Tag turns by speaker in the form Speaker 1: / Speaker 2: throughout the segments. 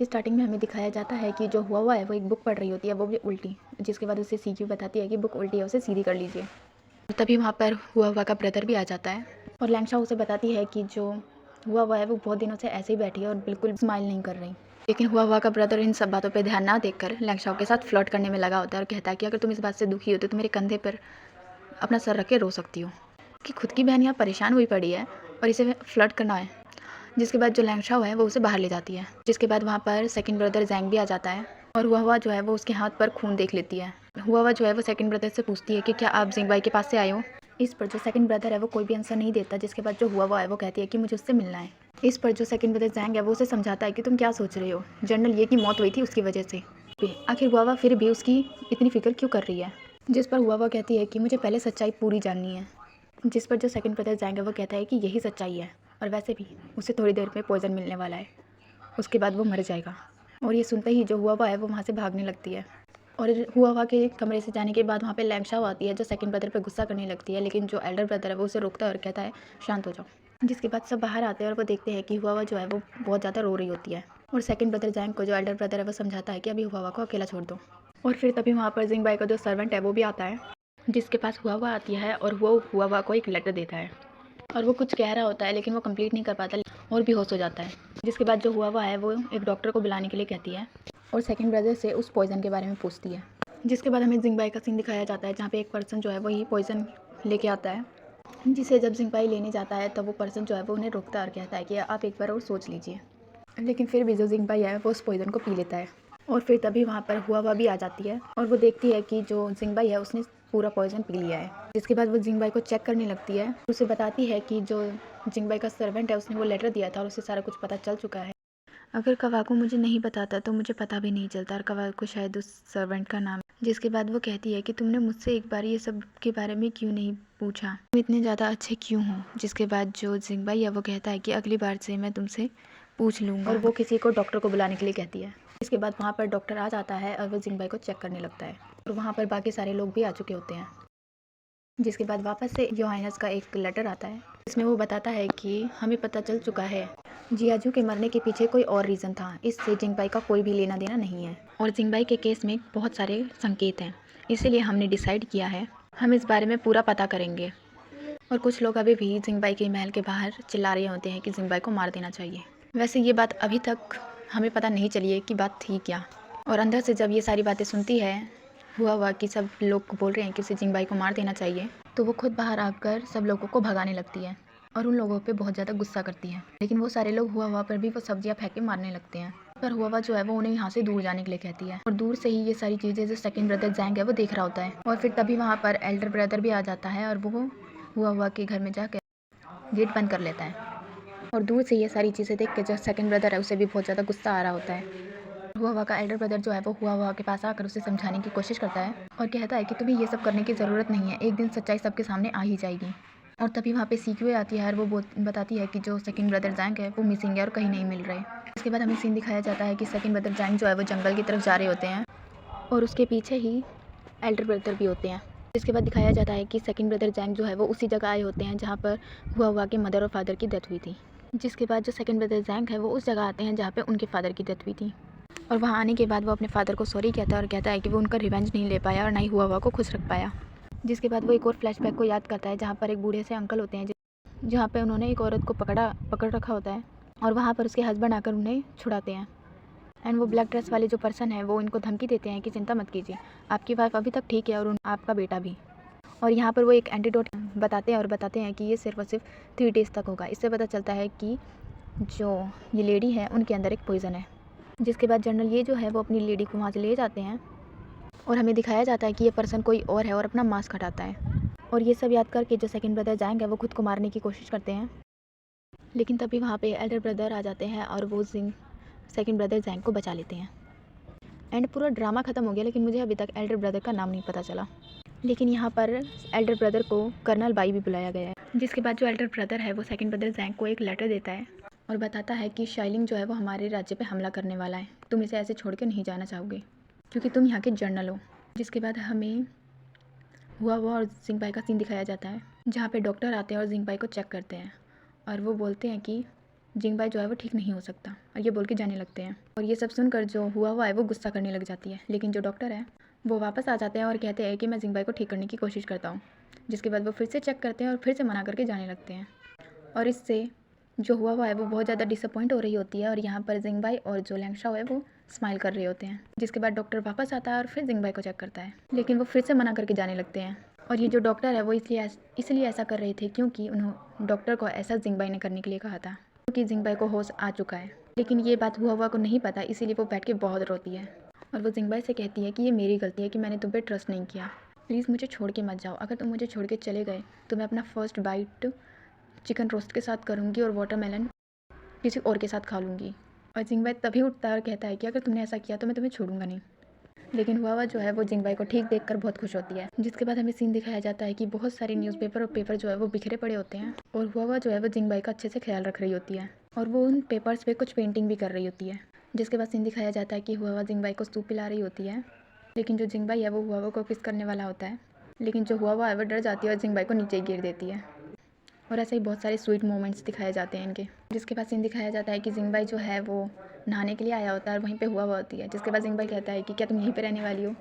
Speaker 1: की स्टार्टिंग में हमें दिखाया जाता है कि जो हुआ है वो एक बुक पढ़ रही होती है, वो भी उल्टी, जिसके बाद उसे सीक्यू बताती है कि बुक उल्टी है, उसे सीधी कर लीजिए। तभी वहाँ पर हुआ का ब्रदर भी आ जाता है और लैंगशाओ उसे बताती है कि जो हुआ है वो बहुत दिनों से ऐसे ही बैठी है और बिल्कुल स्माइल नहीं कर रही। लेकिन हुआ का ब्रदर इन सब बातों पे ध्यान ना देकर लैंगशाओ के साथ फ्लर्ट करने में लगा होता है और कहता है कि अगर तुम इस बात से दुखी हो तो मेरे कंधे पर अपना सर रख के रो सकती हो। कि खुद की बहन यहाँ परेशान हुई पड़ी है और इसे फ्लर्ट करना है। जिसके बाद जो लैंगशाओ है वो उसे बाहर ले जाती है। जिसके बाद वहाँ पर सेकंड ब्रदर जैंग भी आ जाता है और हुआ जो है वो उसके हाथ पर खून देख लेती है। हुआ जो है वो सेकंड ब्रदर से पूछती है कि क्या आप जिंगबाई के पास से आए हो। इस पर जो सेकंड ब्रदर है वो कोई भी आंसर नहीं देता। जिसके बाद जो हुआ है वो कहती है कि मुझे उससे मिलना है। इस पर जो सेकंड ब्रदर जैंग है वो उसे समझाता है कि तुम क्या सोच रहे हो, जनरल ये की मौत हुई थी उसकी वजह से। आखिर हुआ फिर भी उसकी इतनी फिक्र क्यों कर रही है। जिस पर हुआ कहती है कि मुझे पहले सच्चाई पूरी जाननी है। जिस पर जो सेकंड ब्रदर जैंग है वो कहता है कि यही सच्चाई है और वैसे भी उसे थोड़ी देर में पॉइजन मिलने वाला है, उसके बाद वो मर जाएगा। और ये सुनते ही जो हुआ है वो वहाँ से भागने लगती है। और हुआ के कमरे से जाने के बाद वहाँ पे लैंगशाओ आती है जो सेकंड ब्रदर पे गुस्सा करने लगती है। लेकिन जो एल्डर ब्रदर है वो उसे रोकता है और कहता है शांत हो जाओ। जिसके बाद सब बाहर आते हैं और वो देखते हैं कि हुआ जो है वो बहुत ज़्यादा रो रही होती है। और सेकंड ब्रदर जैंग को जो एल्डर ब्रदर है वो समझाता है कि अभी हुआ को अकेला छोड़ दो। और फिर तभी वहाँ पर जिंगबाई का जो सर्वेंट है वो भी आता है, जिसके पास हुआ आती है और वो हुआ को एक लेटर देता है और वो कुछ कह रहा होता है लेकिन वो कंप्लीट नहीं कर पाता और बेहोश हो जाता है। जिसके बाद जो हुआ है वो एक डॉक्टर को बुलाने के लिए कहती है और सेकंड ब्रदर से उस पॉइजन के बारे में पूछती है। जिसके बाद हमें जिंगबाई का सीन दिखाया जाता है जहाँ पे एक पर्सन जो है वही पॉइजन लेके आता है, जिसे जब जिंगबाई लेने जाता है तब वो पर्सन जो है वो उन्हें रोकता है और कहता है कि आप एक बार और सोच लीजिए। लेकिन फिर भी जो जिंगबाई है वो उस पॉइजन को पी लेता है। और फिर तभी वहाँ पर हुआ भी आ जाती है और वो देखती है कि जो जिंगबाई है उसने पूरा पॉइजन पी लिया है। जिसके बाद वो जिंगबाई को चेक करने लगती है, उसे बताती है कि जो जिंगबाई का सर्वेंट है उसने वो लेटर दिया था और उसे सारा कुछ पता चल चुका है। अगर कवाको मुझे नहीं बताता तो मुझे पता भी नहीं चलता और कवाको शायद उस सर्वेंट का नाम। जिसके बाद वो कहती है कि तुमने मुझसे एक बार ये सब के बारे में क्यों नहीं पूछा, तुम इतने ज़्यादा अच्छे क्यों हो। जिसके बाद जो जिंगबाई है वो कहता है कि अगली बार से मैं तुमसे पूछ लूँगा और वो किसी को डॉक्टर को बुलाने के लिए कहती है। इसके बाद वहाँ पर डॉक्टर आ जाता है और वो जिंगबाई को चेक करने लगता है और वहाँ पर बाकी सारे लोग भी आ चुके होते हैं। जिसके बाद वापस से योहानस का एक लेटर आता है इसमें वो बताता है कि हमें पता चल चुका है जियाजू के मरने के पीछे कोई और रीज़न था, इससे जिंगबाई का कोई भी लेना देना नहीं है और जिंगबाई के केस में बहुत सारे संकेत हैं, इसीलिए हमने डिसाइड किया है हम इस बारे में पूरा पता करेंगे। और कुछ लोग अभी भी जिंगबाई के महल के बाहर चिल्ला रहे होते हैं कि जिंगबाई को मार देना चाहिए। वैसे ये बात अभी तक हमें पता नहीं चली है कि बात थी क्या। और अंदर से जब ये सारी बातें सुनती है हुआ कि सब लोग बोल रहे हैं कि उसे जिंगबाई को मार देना चाहिए, तो वो खुद बाहर आकर सब लोगों को भगाने लगती है और उन लोगों पे बहुत ज़्यादा गुस्सा करती है। लेकिन वो सारे लोग हुआ पर भी वो सब्जियां फेंक के मारने लगते हैं। पर हुआ जो है वो उन्हें यहाँ से दूर जाने के लिए कहती है और दूर से ही ये सारी चीज़ें जो सेकंड ब्रदर जैंग है वो देख रहा होता है। और फिर तभी वहाँ पर एल्डर ब्रदर भी आ जाता है और वो हुआ के घर में जाकर गेट बंद कर लेता है। और दूर से ये सारी चीज़ें देख के जो सेकंड ब्रदर है उसे भी बहुत ज़्यादा गुस्सा आ रहा होता है। हुआ का एल्डर ब्रदर जो है वो हुआ के पास आकर उसे समझाने की कोशिश करता है और कहता है कि तुम्हें ये सब करने की ज़रूरत नहीं है, एक दिन सच्चाई सबके सामने आ ही जाएगी। और तभी वहाँ पे सीक्यू आती है और वो बताती है कि जो सेकंड ब्रदर जैंग है वो मिसिंग है और कहीं नहीं मिल रहे। इसके बाद हमें सीन दिखाया जाता है कि सेकंड ब्रदर जैंग जो है वो जंगल की तरफ जा रहे होते हैं और उसके पीछे ही एल्डर ब्रदर भी होते हैं। इसके बाद दिखाया जाता है कि सेकंड ब्रदर जैंग जो है वो उसी जगह आए होते हैं जहाँ पर हुआ के मदर और फादर की डेथ हुई थी। जिसके बाद जो सेकंड ब्रदर जैंग है वो उस जगह आते हैं जहाँ पे उनके फादर की डेथ हुई थी। और वहाँ आने के बाद वो अपने फादर को सॉरी कहता है और कहता है कि वो उनका रिवेंज नहीं ले पाया और ना ही हुआ को खुश रख पाया। जिसके बाद वो एक और फ्लैशबैक को याद करता है जहाँ पर एक बूढ़े से अंकल होते हैं जहाँ पे उन्होंने एक औरत को पकड़ रखा होता है और वहाँ पर उसके हस्बैंड आकर उन्हें छुड़ाते हैं। एंड वो ब्लैक ड्रेस वाले जो पर्सन है वो इनको धमकी देते हैं कि चिंता मत कीजिए, आपकी वाइफ अभी तक ठीक है और आपका बेटा भी। और यहाँ पर वो एक एंटीडोट बताते हैं और बताते हैं कि ये सिर्फ और सिर्फ 3 डेज़ तक होगा। इससे पता चलता है कि जो ये लेडी है उनके अंदर एक पॉइज़न है। जिसके बाद जनरल ये जो है वो अपनी लेडी को वहाँ से ले जाते हैं और हमें दिखाया जाता है कि ये पर्सन कोई और है और अपना मास्क हटाता है। और ये सब याद करके जो सेकंड ब्रदर जैंग है वो खुद को मारने की कोशिश करते हैं। लेकिन तभी वहाँ पे एल्डर ब्रदर आ जाते हैं और वो सेकंड ब्रदर जैंग को बचा लेते हैं। एंड पूरा ड्रामा ख़त्म हो गया, लेकिन मुझे अभी तक एल्डर ब्रदर का नाम नहीं पता चला। लेकिन यहाँ पर एल्डर ब्रदर को कर्नल बाई भी बुलाया गया है। जिसके बाद जो एल्डर ब्रदर है वो सेकंड ब्रदर जैंग को एक लेटर देता है और बताता है कि शाइलिंग जो है वो हमारे राज्य पे हमला करने वाला है, तुम इसे ऐसे छोड़ के नहीं जाना चाहोगे क्योंकि तुम यहाँ के जर्नल हो। जिसके बाद हमें हुआ और जिंगबाई का सीन दिखाया जाता है जहाँ पे डॉक्टर आते हैं और जिंगबाई को चेक करते हैं और वो बोलते हैं कि जिंगबाई जो है वो ठीक नहीं हो सकता, और ये बोल के जाने लगते हैं। और ये सब सुनकर जो हुआ है वो गुस्सा करने लग जाती है, लेकिन जो डॉक्टर है वो वापस आ जाते हैं और कहते हैं कि मैं जिंगबाई को ठीक करने की कोशिश करता हूँ। जिसके बाद वो फिर से चेक करते हैं और फिर से मना करके जाने लगते हैं। और इससे जो हुआ है वो बहुत ज़्यादा डिसअपॉइंट हो रही होती है, और यहाँ पर जिंगबाई और जो लैंगशाओ है वो स्माइल कर रहे होते हैं। जिसके बाद डॉक्टर वापस आता है और फिर जिंगबाई को चेक करता है, लेकिन वो फिर से मना करके जाने लगते हैं। और ये जो डॉक्टर है वो इसलिए ऐसा कर रहे थे क्योंकि उन्होंने डॉक्टर को ऐसा जिंगबाई ने करने के लिए कहा था, क्योंकि जिंगबाई को होश आ चुका है। लेकिन ये बात हुआ को नहीं पता, इसीलिए वो बैठ के बहुत रोती है। और वो जिंगबाई से कहती है कि ये मेरी गलती है कि मैंने तुम पे ट्रस्ट नहीं किया। प्लीज़ मुझे छोड़ के मत जाओ, अगर तुम मुझे छोड़ के चले गए तो मैं अपना फर्स्ट बाइट चिकन रोस्ट के साथ करूँगी और वाटरमेलन किसी और के साथ खा लूँगी। और जिंगबाई तभी उठता है और कहता है कि अगर तुमने ऐसा किया तो मैं तुम्हें छोड़ूंगा नहीं। लेकिन हुआ जो है वो जिंगबाई को ठीक देखकर बहुत खुश होती है। जिसके बाद हमें सीन दिखाया जाता है कि बहुत सारे न्यूज़पेपर और पेपर जो है वो बिखरे पड़े होते हैं, और हुआ जो है वो जिंगबाई का अच्छे से ख्याल रख रही होती है, और वो उन पेपर्स पे कुछ पेंटिंग भी कर रही होती है। जिसके बाद सीन दिखाया जाता है कि हुआ जिंगबाई को सूप पिला रही होती है, लेकिन जो जिंगबाई है वो हुआ को किस करने वाला होता है, लेकिन जो हुआ है वो डर जाती है और जिंगबाई को नीचे गिर देती है। और ऐसे ही बहुत सारे स्वीट मोमेंट्स दिखाए जाते हैं इनके। जिसके बाद सीन दिखाया जाता है कि जिंगबाई जो है वो नहाने के लिए आया होता है और वहीं पे हुआ होती है। जिसके बाद जिंगबाई कहता है कि क्या तुम यहीं पे रहने वाली हो,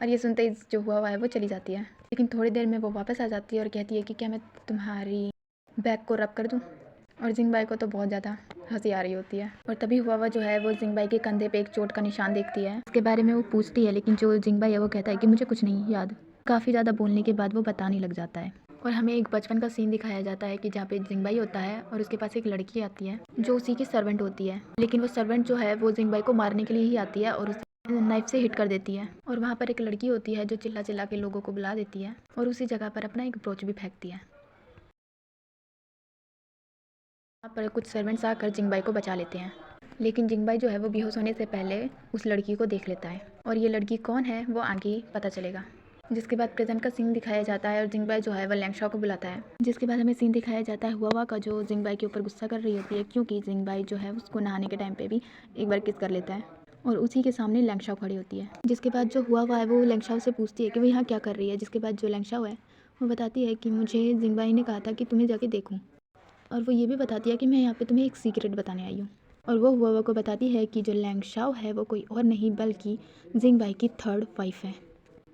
Speaker 1: और ये सुनते ही जो हुआ है वो चली जाती है। लेकिन थोड़ी देर में वो वापस आ जाती है और कहती है कि क्या मैं तुम्हारी बैग को रब कर दूँ। और जिंगबाई को तो बहुत ज़्यादा हंसी आ रही होती है। और तभी हुआ जो है वो जिंगबाई के कंधे पे एक चोट का निशान देखती है। इसके बारे में वो पूछती है, लेकिन जो जिंगबाई है वो कहता है कि मुझे कुछ नहीं याद। काफ़ी ज़्यादा बोलने के बाद वो बताने लग जाता है। और हमें एक बचपन का सीन दिखाया जाता है कि जहाँ पे जिंगबाई होता है और उसके पास एक लड़की आती है जो उसी की सर्वेंट होती है, लेकिन वो सर्वेंट जो है वो जिंगबाई को मारने के लिए ही आती है और उसे नाइफ से हिट कर देती है। और वहाँ पर एक लड़की होती है जो चिल्ला चिल्ला के लोगों को बुला देती है और उसी जगह पर अपना एक ब्रोच भी फेंकती है। वहाँ पर कुछ सर्वेंट्स आकर जिंगबाई को बचा लेते हैं, लेकिन जिंगबाई जो है वो बेहोश होने से पहले उस लड़की को देख लेता है, और ये लड़की कौन है वो आगे पता चलेगा। जिसके बाद प्रेजेंट का सीन दिखाया जाता है और जिंगबाई जो है वो लैंगशाओ को बुलाता है। जिसके बाद हमें सीन दिखाया जाता है हुआ का, जो जिंगबाई के ऊपर गुस्सा कर रही होती है क्योंकि जिंगबाई जो है उसको नहाने के टाइम पे भी एक बार किस कर लेता है, और उसी के सामने लैंगशाओ खड़ी होती है। जिसके बाद जो हुआ है वो लैंगशाओ से पूछती है कि वो यहाँ क्या कर रही है। जिसके बाद जो लैंगशाओ है वो बताती है कि मुझे जिंगबाई ने कहा था कि तुम्हें जाके देखूँ, और वो ये भी बताती है कि मैं यहाँ पे तुम्हें एक सीक्रेट बताने आई हूँ। और वो हुआ को बताती है कि जो लैंगशाओ है वो कोई और नहीं बल्कि जिंगबाई की थर्ड वाइफ है।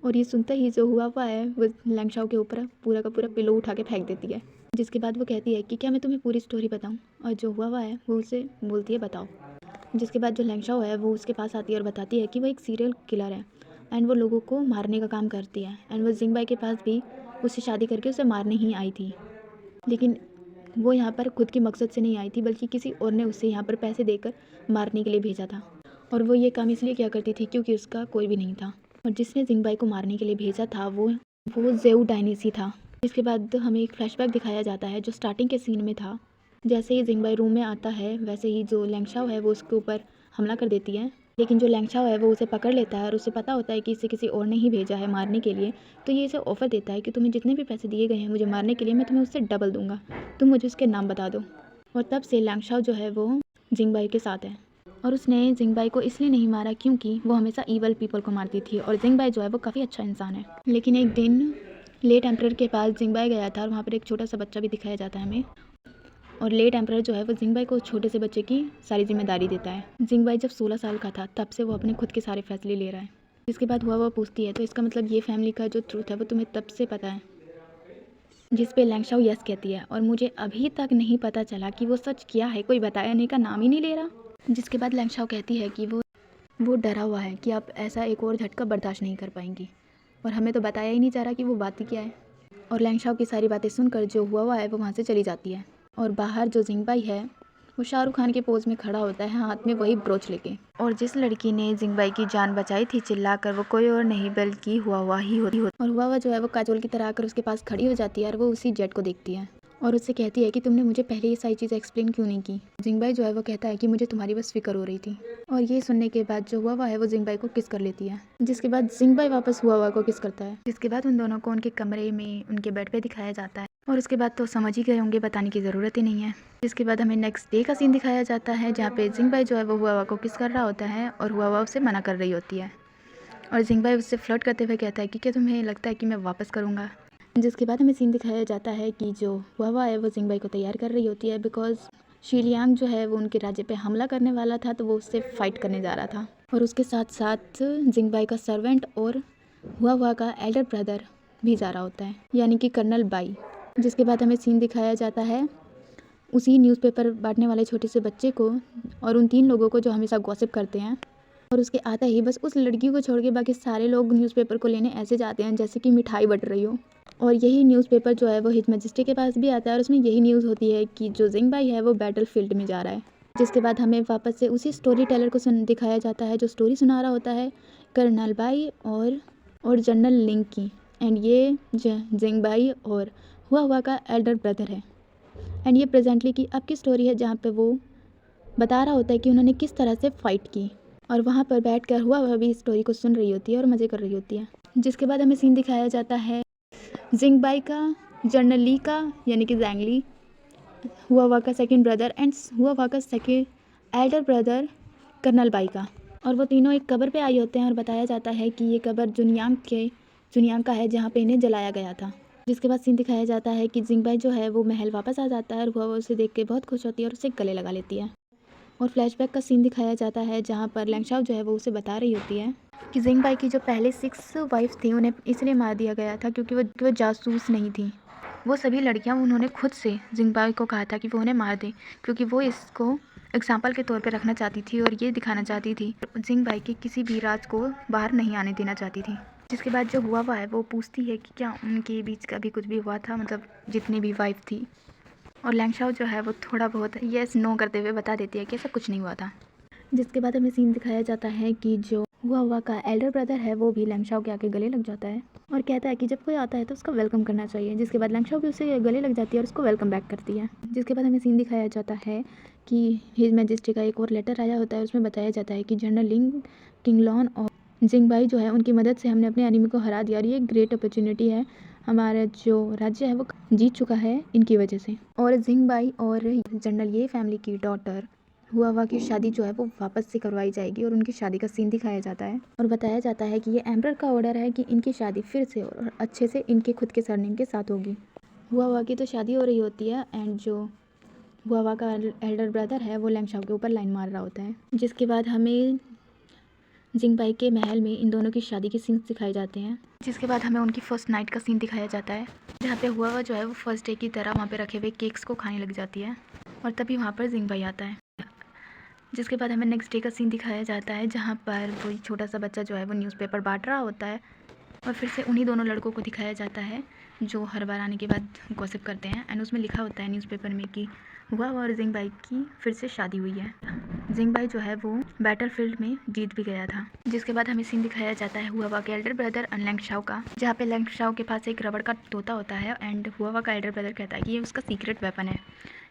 Speaker 1: और ये सुनते ही जो हुआ है वो लैंगशाओ के ऊपर पूरा का पूरा पिलो उठा के फेंक देती है। जिसके बाद वो कहती है कि क्या मैं तुम्हें पूरी स्टोरी बताऊँ, और जो हुआ है वो उसे बोलती है बताओ। जिसके बाद जो लैंगशाओ है वो उसके पास आती है और बताती है कि वो एक सीरियल किलर है एंड वो लोगों को मारने का काम करती है, एंड वो जिंगबाई के पास भी उससे शादी करके उसे मारने ही आई थी, लेकिन वो यहाँ पर खुद के मकसद से नहीं आई थी बल्कि किसी और ने उसे यहाँ पर पैसे देकर मारने के लिए भेजा था। और वो ये काम इसलिए किया करती थी क्योंकि उसका कोई भी नहीं था, और जिसने जिंगबाई को मारने के लिए भेजा था वो जेऊ डायनेसी था। इसके बाद हमें एक फ्लैशबैक दिखाया जाता है जो स्टार्टिंग के सीन में था। जैसे ही जिंगबाई रूम में आता है वैसे ही जो लैंगशाओ है वो उसके ऊपर हमला कर देती है, लेकिन जो लैंगशाओ है वो उसे पकड़ लेता है और उसे पता होता है कि इसे किसी और ने ही भेजा है मारने के लिए। तो ये इसे ऑफ़र देता है कि तुम्हें जितने भी पैसे दिए गए हैं मुझे मारने के लिए, मैं तुम्हें उससे डबल दूंगा, तुम मुझे उसके नाम बता दो। और तब से लैंगशाओ जो है वो जिंगबाई के साथ है, और उसने जिंगबाई को इसलिए नहीं मारा क्योंकि वो हमेशा ईवल पीपल को मारती थी, और जिंगबाई जो है वो काफ़ी अच्छा इंसान है। लेकिन एक दिन लेट एम्परर के पास जिंगबाई गया था और वहाँ पर एक छोटा सा बच्चा भी दिखाया जाता है हमें, और लेट एम्परर जो है वो जिंगबाई को छोटे से बच्चे की सारी जिम्मेदारी देता है। जिंगबाई जब 16 साल का था तब से वो अपने खुद के सारे फैसले ले रहा है। जिसके बाद हुआ पूछती है तो इसका मतलब ये फैमिली का जो ट्रूथ है वो तुम्हें तब से पता है। जिस पे लैंगशाओ यस कहती है, और मुझे अभी तक नहीं पता चला कि वो सच क्या है, कोई बताने का नाम ही नहीं ले रहा। जिसके बाद लैंगशाओ कहती है कि वो डरा हुआ है कि आप ऐसा एक और झटका बर्दाश्त नहीं कर पाएंगी, और हमें तो बताया ही नहीं जा रहा कि वो बात ही क्या है। और लैंगशाओ की सारी बातें सुनकर जो हुआ है वो वहाँ से चली जाती है, और बाहर जो जिंगबाई है वो शाहरुख खान के पोज में खड़ा होता है हाथ में वही ब्रोच लेके। और जिस लड़की ने जिंगबाई की जान बचाई थी चिल्लाकर वो कोई और नहीं बल्कि हुआ ही होती। और हुआ जो है वो काजोल की तरह आकर उसके पास खड़ी हो जाती है और वो उसी जेट को देखती है और उससे कहती है कि तुमने मुझे पहले ये सारी चीज़ें एक्सप्लेन क्यों नहीं की। जिंगबाई जो है वो कहता है कि मुझे तुम्हारी बस फिक्र हो रही थी। और ये सुनने के बाद जो हुआ है वो जिंगबाई को किस कर लेती है। जिसके बाद जिंगबाई वापस हुआ को किस करता है। जिसके बाद उन दोनों को उनके कमरे में उनके बेड पे दिखाया जाता है, और उसके बाद तो समझ ही गए होंगे, बताने की ज़रूरत ही नहीं है। जिसके बाद हमें नेक्स्ट डे का सीन दिखाया जाता है जहाँ पे जिंगबाई जो है वो हुआ को किस कर रहा होता है और हुआ उससे मना कर रही होती है, और जिंगबाई उससे फ्लर्ट करते हुए कहता है कि क्या तुम्हें लगता है कि मैं वापस करूँगा। जिसके बाद हमें सीन दिखाया जाता है कि जो हुआ है वो जिंगबाई को तैयार कर रही होती है बिकॉज शीलियांग जो है वो उनके राज्य पे हमला करने वाला था, तो वो उससे फाइट करने जा रहा था। और उसके साथ साथ जिंगबाई का सर्वेंट और हुआ का एल्डर ब्रदर भी जा रहा होता है, यानी कि कर्नल बाई। जिसके बाद हमें सीन दिखाया जाता है उसी न्यूज़पेपर बांटने वाले छोटे से बच्चे को और उन 3 लोगों को जो हमेशा गॉसिप करते हैं। और उसके आता ही बस उस लड़की को छोड़ के बाकी सारे लोग न्यूज़पेपर को लेने ऐसे जाते हैं जैसे कि मिठाई बट रही हो। और यही न्यूज़पेपर जो है वो हिज मैजेस्टी के पास भी आता है और उसमें यही न्यूज़ होती है कि जो जिंगबाई है वो बैटल फील्ड में जा रहा है। जिसके बाद हमें वापस से उसी स्टोरी टेलर को दिखाया जाता है जो स्टोरी सुना रहा होता है, कर्नल बाई और जनरल लिंग की। एंड ये जिंगबाई और हुआ का एल्डर ब्रदर है। एंड ये प्रेजेंटली की अब की स्टोरी है जहाँ पे वो बता रहा होता है कि उन्होंने किस तरह से फ़ाइट की। और वहाँ पर बैठकर हुआ भी स्टोरी को सुन रही होती है और मज़े कर रही होती है। जिसके बाद हमें सीन दिखाया जाता है जिंगबाई का, जनरल ली का यानी कि जैंगली, हुआ का सेकंड ब्रदर एंड हुआ का सेकंड एल्डर ब्रदर कर्नल बाई का। और वो तीनों एक कब्र पे आई होते हैं और बताया जाता है कि ये कब्र जुनियांग का है जहाँ पे इन्हें जलाया गया था। जिसके बाद सीन दिखाया जाता है कि जिंगबाई जो है वो महल वापस आ जाता है और हुआ उसे देख के बहुत खुश होती है और उसे गले लगा लेती है। और फ्लैशबैक का सीन दिखाया जाता है जहाँ पर लैंगशाओ जो है वो उसे बता रही होती है कि जिंगबाई की जो पहले 6 वाइफ थी उन्हें इसलिए मार दिया गया था क्योंकि वो जासूस नहीं थी। वो सभी लड़कियां उन्होंने खुद से जिंगबाई को कहा था कि वो उन्हें मार दे, क्योंकि वो इसको एग्जाम्पल के तौर पे रखना चाहती थी और ये दिखाना चाहती थी जिंगबाई के किसी भी राज को बाहर नहीं आने देना चाहती थी। जिसके बाद जो हुआ है वो पूछती है कि क्या उनके बीच कभी कुछ भी हुआ था, मतलब जितनी भी वाइफ थी। और लैंगशाओ जो है वो थोड़ा बहुत येस नो करते हुए बता देती है कि ऐसा कुछ नहीं हुआ था। जिसके बाद हमें सीन दिखाया जाता है कि जो हुआ का एल्डर ब्रदर है वो भी लैंगशाओ के आके गले लग जाता है और कहता है कि जब कोई आता है तो उसका वेलकम करना चाहिए। जिसके बाद लैंगशाओ भी उससे गले लग जाती है और उसको वेलकम बैक करती है। जिसके बाद हमें सीन दिखाया जाता है कि हिज मैजेस्टी का एक और लेटर आया होता है, उसमें बताया जाता है कि जनरल लिंग टिंगलॉन और जिंगबाई जो है उनकी मदद से हमने अपने एनिमी को हरा दिया और ये ग्रेट अपॉर्चुनिटी है, हमारा जो राज्य है वो जीत चुका है इनकी वजह से। और जिंगबाई और जनरल ये फैमिली की डॉटर हुआ की शादी जो है वो वापस से करवाई जाएगी और उनकी शादी का सीन दिखाया जाता है और बताया जाता है कि ये एम्परर का ऑर्डर है कि इनकी शादी फिर से और अच्छे से इनके खुद के सरनेम के साथ होगी। हुआ की तो शादी हो रही होती है एंड जो हुआ का एल्डर ब्रदर है वो लैंगशाओ के ऊपर लाइन मार रहा होता है। जिसके बाद हमें जिंगबाई के महल में इन दोनों की शादी के सीन्स दिखाए जाते हैं। जिसके बाद हमें उनकी फर्स्ट नाइट का सीन दिखाया जाता है जहाँ पे हुआ जो है वो फर्स्ट डे की तरह वहाँ पे रखे हुए केक्स को खाने लग जाती है और तभी वहाँ पर जिंगबाई आता है। जिसके बाद हमें नेक्स्ट डे का सीन दिखाया जाता है जहाँ पर वही छोटा सा बच्चा जो है वो न्यूज़पेपर बांट रहा होता है और फिर से उन्हीं दोनों लड़कों को दिखाया जाता है जो हर बार आने के बाद गॉसिप करते हैं। एंड उसमें लिखा होता है न्यूज़पेपर में कि हुआ और जिंगबाई की फिर से शादी हुई है। जिंगबाई जो है वो बैटल फील्ड में जीत भी गया था। जिसके बाद हमें सीन दिखाया जाता है हुआ के एल्डर ब्रदर लैंगशाओ का, जहाँ पे लैंगशाओ के पास एक रबड़ का तोता होता है एंड हुआ का एल्डर ब्रदर कहता है कि ये उसका सीक्रेट वेपन है,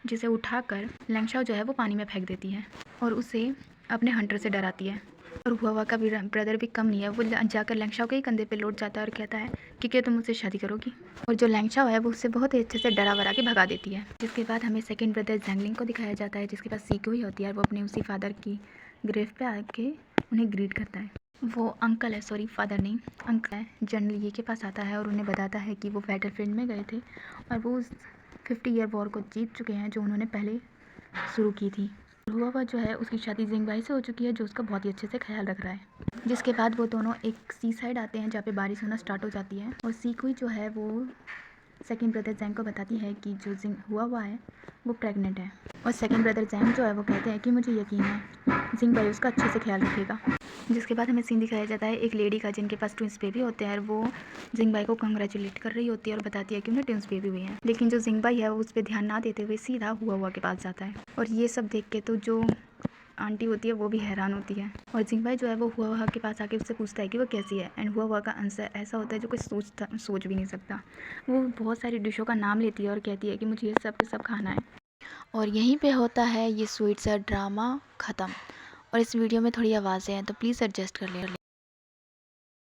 Speaker 1: जिसे उठाकर लैंगशाओ जो है वो पानी में फेंक देती है और उसे अपने हंटर से डराती है। और हुआ का भी ब्रदर भी कम नहीं है, वो जाकर लैंगशाओ के ही कंधे पे लौट जाता है और कहता है कि क्या तुम मुझसे शादी करोगी। और जो लैंगशाओ है वो उससे बहुत ही अच्छे से डरा वरा के भगा देती है। जिसके बाद हमें सेकंड ब्रदर जैंगलिंग को दिखाया जाता है जिसके पास सीक्वेंस होती है और वो अपने उसी फादर की ग्रेव पे आके उन्हें ग्रीट करता है। वो अंकल है, सॉरी फादर नहीं अंकल है, जनरल ये के पास आता है और उन्हें बताता है कि वो बैटल फील्ड में गए थे और वो उस 50 ईयर वॉर को जीत चुके हैं जो उन्होंने पहले शुरू की थी। हुआ जो है उसकी शादी जिंगबाई से हो चुकी है जो उसका बहुत ही अच्छे से ख्याल रख रहा है। जिसके बाद वो दोनों एक सी साइड आते हैं जहाँ पे बारिश होना स्टार्ट हो जाती है और सीकुई जो है वो सेकंड ब्रदर जैंग को बताती है कि जो हुआ है वो प्रेग्नेंट है। और सेकंड ब्रदर जैंग जो है वो कहते हैं कि मुझे यकीन है जिंगबाई उसका अच्छे से ख्याल रखेगा। जिसके बाद हमें सीन दिखाया जाता है एक लेडी का जिनके पास ट्विंस बेबी होते हैं, वो जिंगबाई को कंग्रेचुलेट कर रही होती है और बताती है कि उन्हें ट्विंस बेबी हुई है। लेकिन जो जिंगबाई है वो उस पर ध्यान ना देते हुए सीधा हुआ के पास जाता है और ये सब देख के तो जो आंटी होती है वो भी हैरान होती है। और जिंगबाई जो है वो हुआ के पास आके उससे पूछता है कि वो कैसी है एंड हुआ का आंसर ऐसा होता है जो कोई सोच भी नहीं सकता। वो बहुत सारी डिशों का नाम लेती है और कहती है कि मुझे ये सब के सब खाना है। और यहीं पे होता है ये स्वीट सा ड्रामा ख़त्म। और इस वीडियो में थोड़ी आवाज़ें हैं तो प्लीज़ एडजस्ट कर लें।